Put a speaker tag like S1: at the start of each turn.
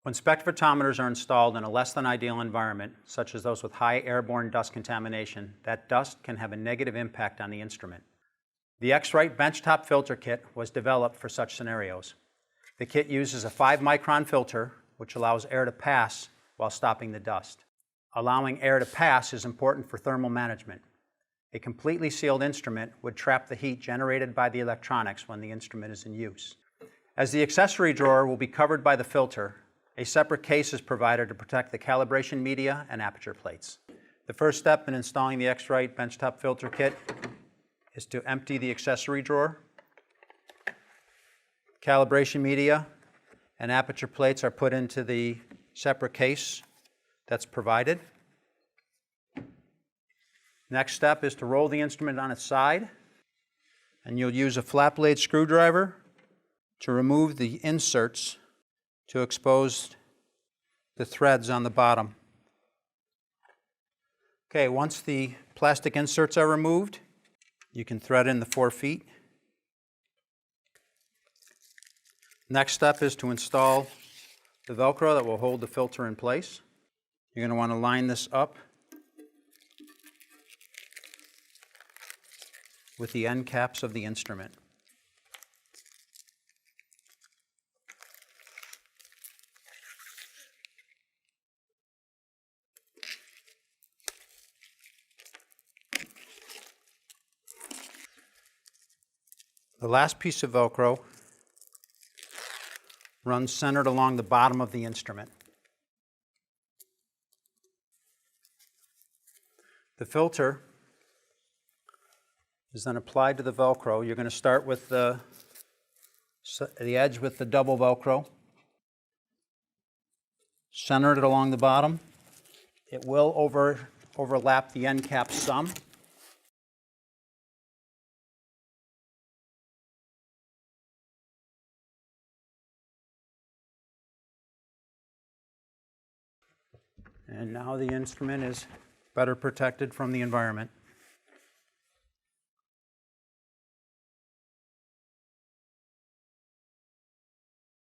S1: When spectrophotometers are installed in a less than ideal environment, such as those with high airborne dust contamination, that dust can have a negative impact on the instrument. The X-Rite benchtop filter kit was developed for such scenarios. The kit uses a 5-micron filter, which allows air to pass while stopping the dust. Allowing air to pass is important for thermal management. A completely sealed instrument would trap the heat generated by the electronics when the instrument is in use. As the accessory drawer will be covered by the filter, a separate case is provided to protect the calibration media and aperture plates. The first step in installing the X-Rite benchtop filter kit is to empty the accessory drawer. Calibration media and aperture plates are put into the separate case that's provided. Next step is to roll the instrument on its side, and you'll use a flat blade screwdriver to remove the inserts to expose the threads on the bottom. Okay, once the plastic inserts are removed, you can thread in the 4 feet. Next step is to install the Velcro that will hold the filter in place. You're going to want to line this up with the end caps of the instrument. The last piece of Velcro runs centered along the bottom of the instrument. The filter is then applied to the Velcro. You're going to start with the edge with the double Velcro. Center it along the bottom. It will overlap the end cap some. And now the instrument is better protected from the environment.